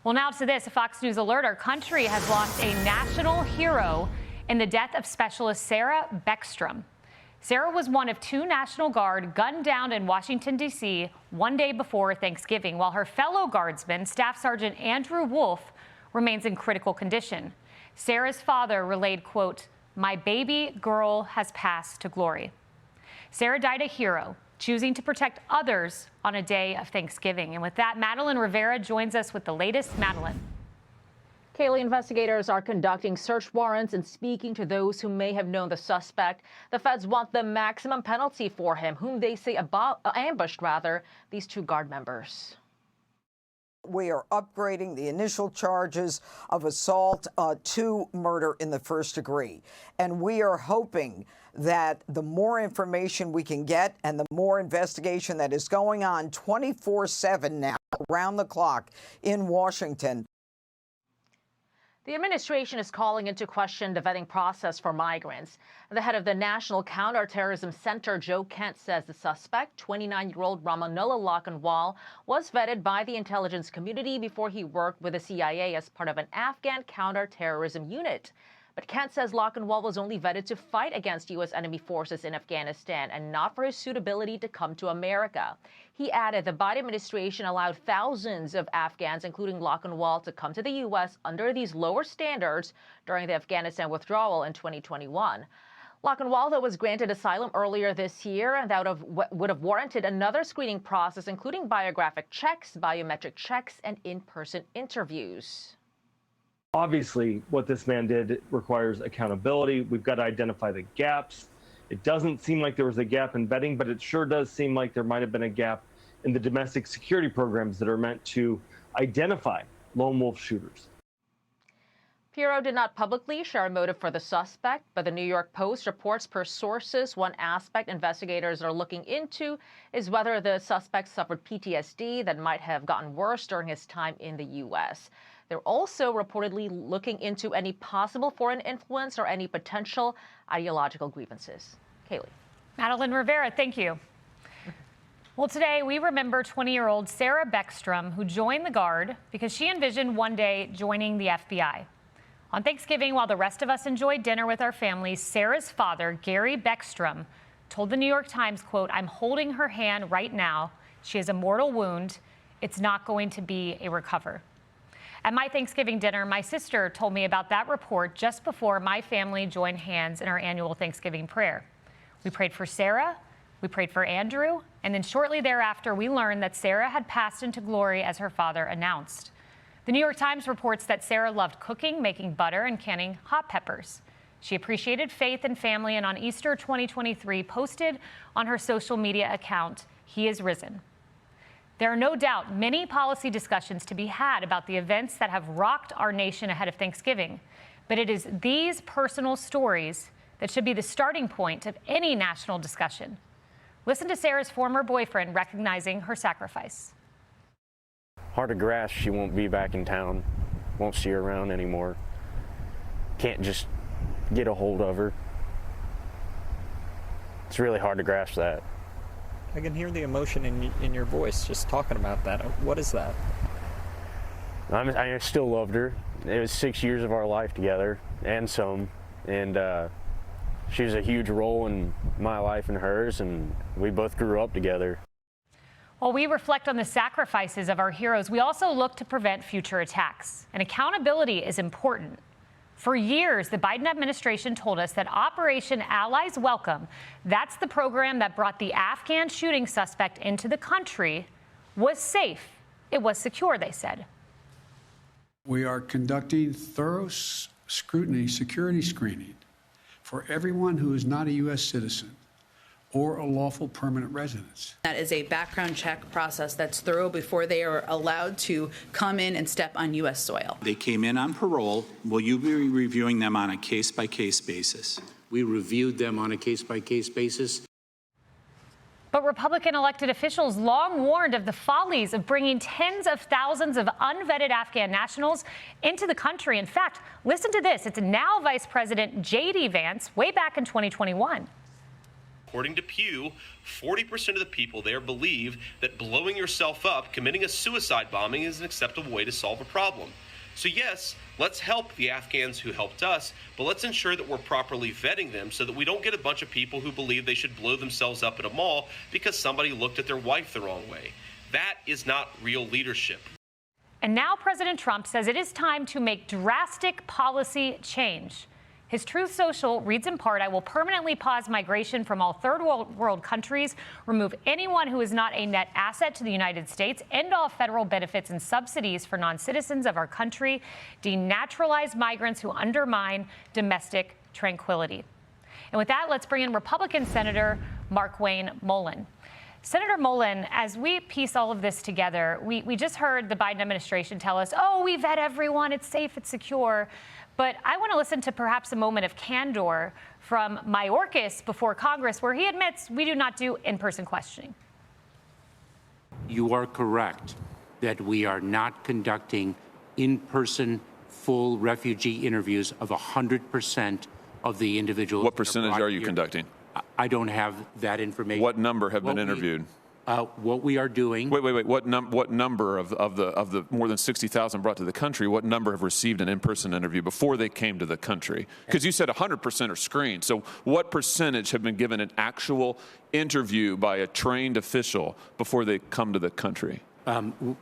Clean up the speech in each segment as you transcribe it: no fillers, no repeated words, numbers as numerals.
Well, now to this, a Fox News alert. Our country has lost a national hero in the death of Specialist Sarah Beckstrom. Sarah was one of 2 National Guard gunned down in Washington, D.C. one day before Thanksgiving, while her fellow Guardsman, Staff Sergeant Andrew Wolf, remains in critical condition. Sarah's father relayed, quote, "My baby girl has passed to glory." Sarah died a hero, choosing to protect others on a day of Thanksgiving. And with that, Madeline Rivera joins us with the latest. Madeline. Kaylee, investigators are conducting search warrants and speaking to those who may have known the suspect. The feds want the maximum penalty for him, whom they say ambushed these 2 Guard members. We are upgrading the initial charges of assault to murder in the first degree. And we are hoping that the more information we can get and the more investigation that is going on 24/7 now, around the clock in Washington. The administration is calling into question the vetting process for migrants. The head of the National Counterterrorism Center, Joe Kent, says the suspect, 29-year-old Rahmanullah Lakhanwal, was vetted by the intelligence community before he worked with the CIA as part of an Afghan counterterrorism unit. But Kent says Lakhanwal was only vetted to fight against U.S. enemy forces in Afghanistan and not for his suitability to come to America. He added the Biden administration allowed thousands of Afghans, including Lakhanwal, to come to the U.S. under these lower standards during the Afghanistan withdrawal in 2021. Lakhanwal, though, was granted asylum earlier this year, and that would have warranted another screening process, including biographic checks, biometric checks, and in-person interviews. Obviously, what this man did requires accountability. We've got to identify the gaps. It doesn't seem like there was a gap in vetting, but it sure does seem like there might have been a gap in the domestic security programs that are meant to identify lone wolf shooters. Pirro did not publicly share a motive for the suspect, but the New York Post reports per sources one aspect investigators are looking into is whether the suspect suffered PTSD that might have gotten worse during his time in the U.S. They're also reportedly looking into any possible foreign influence or any potential ideological grievances. Kaylee. Madeline Rivera, thank you. Well, today we remember 20-year-old Sarah Beckstrom, who joined the Guard because she envisioned one day joining the FBI. On Thanksgiving, while the rest of us enjoyed dinner with our families, Sarah's father, Gary Beckstrom, told the New York Times, quote, "I'm holding her hand right now. She has a mortal wound. It's not going to be a recover." At my Thanksgiving dinner, my sister told me about that report just before my family joined hands in our annual Thanksgiving prayer. We prayed for Sarah, we prayed for Andrew, and then shortly thereafter, we learned that Sarah had passed into glory as her father announced. The New York Times reports that Sarah loved cooking, making butter, and canning hot peppers. She appreciated faith and family, and on Easter 2023 posted on her social media account, "He is risen." There are no doubt many policy discussions to be had about the events that have rocked our nation ahead of Thanksgiving, but it is these personal stories that should be the starting point of any national discussion. Listen to Sarah's former boyfriend recognizing her sacrifice. Hard to grasp she won't be back in town, won't see her around anymore. Can't just get a hold of her. It's really hard to grasp that. I can hear the emotion in your voice just talking about that. What is that? I still loved her. It was 6 years of our life together and some, and she was a huge role in my life and hers, and we both grew up together. While we reflect on the sacrifices of our heroes, we also look to prevent future attacks, and accountability is important. For years, the Biden administration told us that Operation Allies Welcome, that's the program that brought the Afghan shooting suspect into the country, was safe. It was secure, they said. We are conducting thorough scrutiny, security screening for everyone who is not a U.S. citizen or a lawful permanent residence. That is a background check process that's thorough before they are allowed to come in and step on U.S. soil. They came in on parole. Will you be reviewing them on a case-by-case basis? We reviewed them on a case-by-case basis. But Republican elected officials long warned of the follies of bringing tens of thousands of unvetted Afghan nationals into the country. In fact, listen to this. It's now Vice President J.D. Vance way back in 2021. According to Pew, 40% of the people there believe that blowing yourself up, committing a suicide bombing, is an acceptable way to solve a problem. So yes, let's help the Afghans who helped us, but let's ensure that we're properly vetting them so that we don't get a bunch of people who believe they should blow themselves up at a mall because somebody looked at their wife the wrong way. That is not real leadership. And now President Trump says it is time to make drastic policy change. His Truth Social reads in part, "I will permanently pause migration from all third world countries, remove anyone who is not a net asset to the United States, end all federal benefits and subsidies for non-citizens of our country, denaturalize migrants who undermine domestic tranquility." And with that, let's bring in Republican Senator Markwayne Mullin. Senator Mullin, as we piece all of this together, we just heard the Biden administration tell us, oh, we vet everyone, it's safe, it's secure. But I want to listen to perhaps a moment of candor from Mayorkas before Congress, where he admits we do not do in-person questioning. You are correct that we are not conducting in-person full refugee interviews of 100% of the individuals. What percentage are you conducting? I don't have that information. What number have been interviewed? What we are doing. Wait. What number of the more than 60,000 brought to the country? What number have received an in-person interview before they came to the country? Because you said 100% are screened. So what percentage have been given an actual interview by a trained official before they come to the country?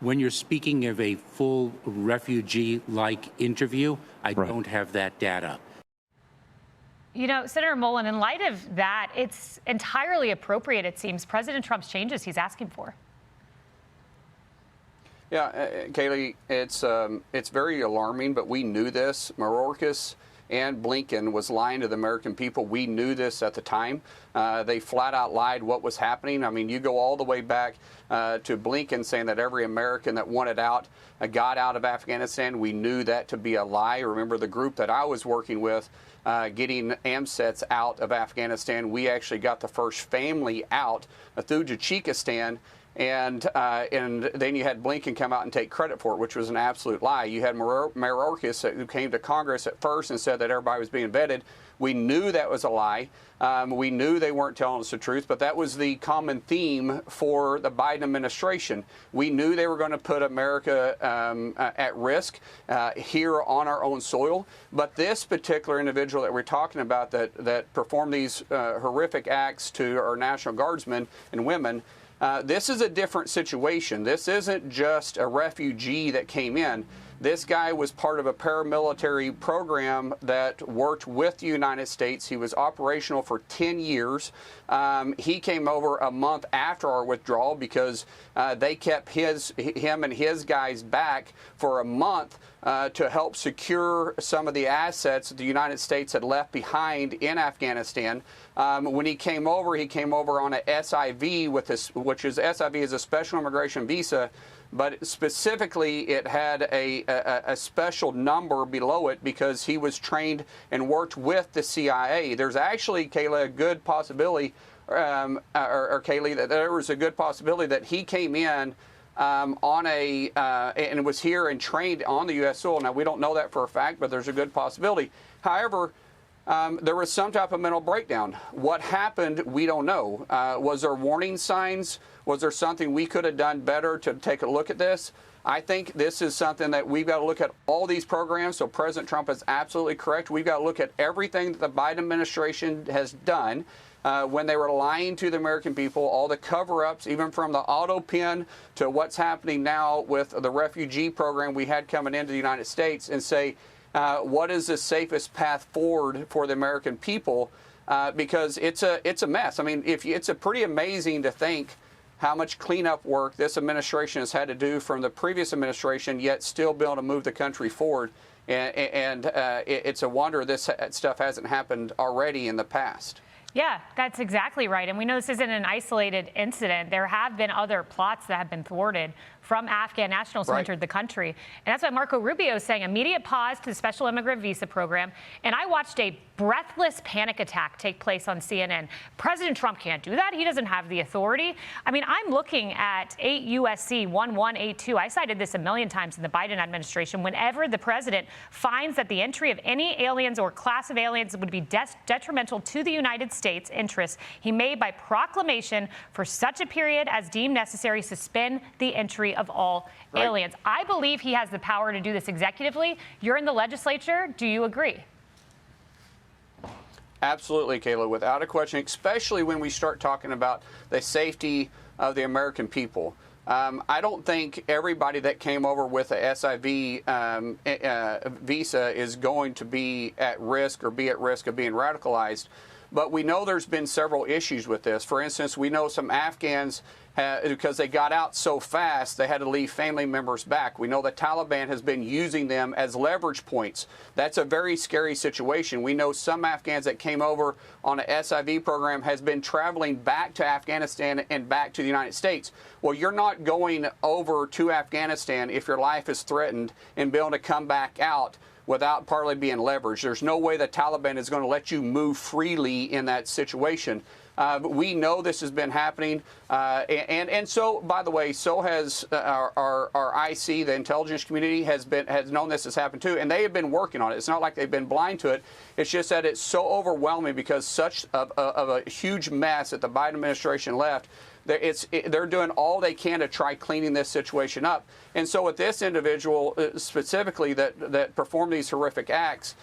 When you're speaking of a full refugee-like interview, I don't have that data. You know, Senator Mullin, in light of that, it's entirely appropriate, it seems, President Trump's changes he's asking for. Yeah, Kayleigh, it's very alarming, but we knew this. Mayorkas and Blinken was lying to the American people. We knew this at the time. They flat out lied what was happening. I mean, you go all the way back to Blinken saying that every American that wanted out got out of Afghanistan. We knew that to be a lie. Remember the group that I was working with getting AMSETs out of Afghanistan. We actually got the first family out through Tajikistan. And then you had Blinken come out and take credit for it, which was an absolute lie. You had Mayorkas who came to Congress at first and said that everybody was being vetted. We knew that was a lie. We knew they weren't telling us the truth, but that was the common theme for the Biden administration. We knew they were going to put America at risk here on our own soil. But this particular individual that we're talking about that performed these horrific acts to our National Guardsmen and women, this is a different situation. This isn't just a refugee that came in. This guy was part of a paramilitary program that worked with the United States. He was operational for 10 years. He came over a month after our withdrawal because they kept him and his guys back for a month to help secure some of the assets that the United States had left behind in Afghanistan. When he came over on a SIV, which is SIV is a special immigration visa. But specifically, it had a special number below it because he was trained and worked with the CIA. There's actually, Kayla, a good possibility, or Kaylee, that there was a good possibility that he came in and was here and trained on the U.S. soil. Now, we don't know that for a fact, but there's a good possibility. However, there was some type of mental breakdown. What happened, we don't know. Was there warning signs? Was there something we could have done better to take a look at this? I think this is something that we've got to look at all these programs. So President Trump is absolutely correct. We've got to look at everything that the Biden administration has done when they were lying to the American people, all the cover-ups, even from the auto pen to what's happening now with the refugee program we had coming into the United States, and say, what is the safest path forward for the American people? Because it's a mess. I mean, it's a pretty amazing to think how much cleanup work this administration has had to do from the previous administration, yet still be able to move the country forward. And it's a wonder this stuff hasn't happened already in the past. Yeah, that's exactly right. And we know this isn't an isolated incident. There have been other plots that have been thwarted from Afghan nationals who entered the country. And that's why Marco Rubio is saying immediate pause to the special immigrant visa program. And I watched a breathless panic attack take place on CNN. President Trump can't do that. He doesn't have the authority. I mean, I'm looking at 8 U.S.C. 1182. I cited this a million times in the Biden administration. Whenever the president finds that the entry of any aliens or class of aliens would be detrimental to the United States interests, he may, by proclamation, for such a period as deemed necessary, suspend the entry of all aliens. I believe he has the power to do this executively. You're in the legislature. Do you agree? Absolutely, Kayla, without a question, especially when we start talking about the safety of the American people. I don't think everybody that came over with a SIV visa is going to be at risk or be at risk of being radicalized. But we know there's been several issues with this. For instance, we know some Afghans, because they got out so fast, they had to leave family members back. We know the Taliban has been using them as leverage points. That's a very scary situation. We know some Afghans that came over on an SIV program has been traveling back to Afghanistan and back to the United States. Well, you're not going over to Afghanistan if your life is threatened and be able to come back out without partly being leveraged. There's no way the Taliban is going to let you move freely in that situation. But we know this has been happening. And so, by the way, so has our IC, the intelligence community, has known this has happened too. And they have been working on it. It's not like they've been blind to it. It's just that it's so overwhelming because such of a huge mess that the Biden administration left. They're doing all they can to try cleaning this situation up. And so with this individual specifically that performed these horrific acts,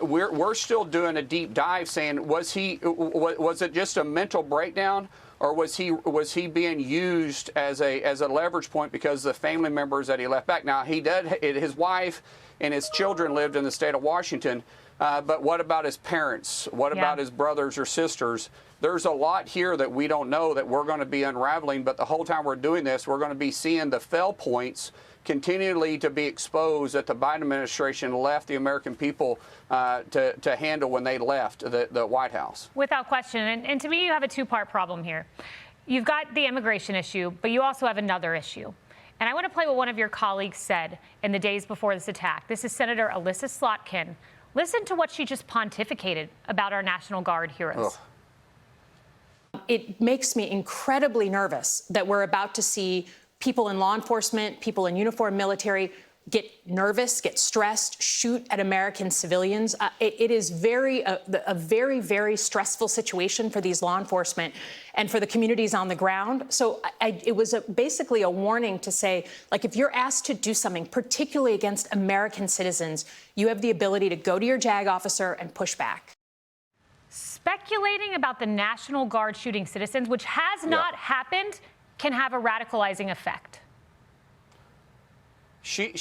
we're still doing a deep dive saying, was it just a mental breakdown, or was he being used as a leverage point because of the family members that he left back? Now, his wife and his children lived in the state of Washington, but what about his parents? What about his brothers or sisters? There's a lot here that we don't know that we're going to be unraveling, but the whole time we're doing this, we're going to be seeing the fail points continually to be exposed that the Biden administration left the American people to handle when they left the White House. Without question. And to me, you have a two-part problem here. You've got the immigration issue, but you also have another issue. And I want to play what one of your colleagues said in the days before this attack. This is Senator Elissa Slotkin. Listen to what she just pontificated about our National Guard heroes. It makes me incredibly nervous that we're about to see people in law enforcement, people in uniform military get nervous, get stressed, shoot at American civilians. It is a very, very stressful situation for these law enforcement and for the communities on the ground. So it was basically a warning to say, like, if you're asked to do something, particularly against American citizens, you have the ability to go to your JAG officer and push back. Speculating about the National Guard shooting citizens, which has not happened, can have a radicalizing effect. She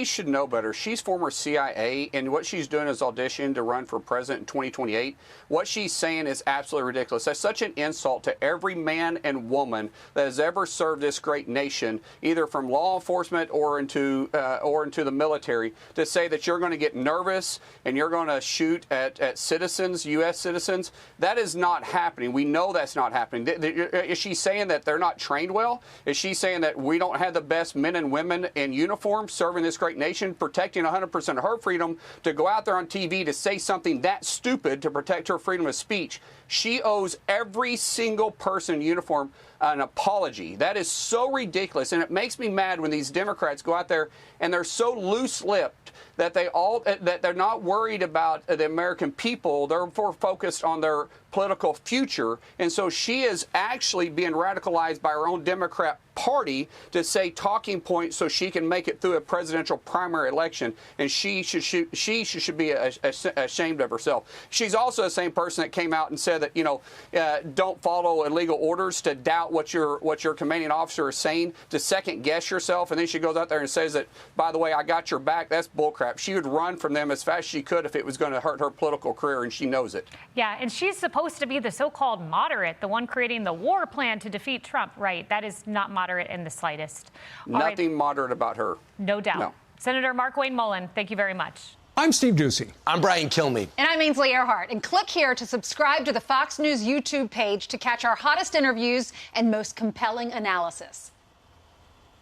should know better. She's former CIA, and what she's doing is audition to run for president in 2028. What she's saying is absolutely ridiculous. That's such an insult to every man and woman that has ever served this great nation, either from law enforcement or into the military, to say that you're going to get nervous and you're going to shoot at citizens, U.S. citizens. That is not happening. We know that's not happening. Is she saying that they're not trained well? Is she saying that we don't have the best men and women in uniform serving this great nation, protecting 100% of her freedom to go out there on TV to say something that stupid to protect her freedom of speech? She owes every single person in uniform an apology. That is so ridiculous, and it makes me mad when these Democrats go out there and they're so loose-lipped that they're not worried about the American people. They're more focused on their political future. And so she is actually being radicalized by her own Democrat Party to say talking points so she can make it through a presidential primary election. And she should be ashamed of herself. She's also the same person that came out and said that, don't follow illegal orders, to doubt what your commanding officer is saying, to second guess yourself. And then she goes out there and says that, by the way, I got your back. That's bullcrap. She would run from them as fast as she could if it was going to hurt her political career, and she knows it. Yeah, and she's supposed to be the so-called moderate, the one creating the war plan to defeat Trump, right? That is not moderate in the slightest. Nothing moderate about her. No doubt. No. Senator Markwayne Mullin, thank you very much. I'm Steve Doocy. I'm Brian Kilmeade. And I'm Ainsley Earhart. And click here to subscribe to the Fox News YouTube page to catch our hottest interviews and most compelling analysis.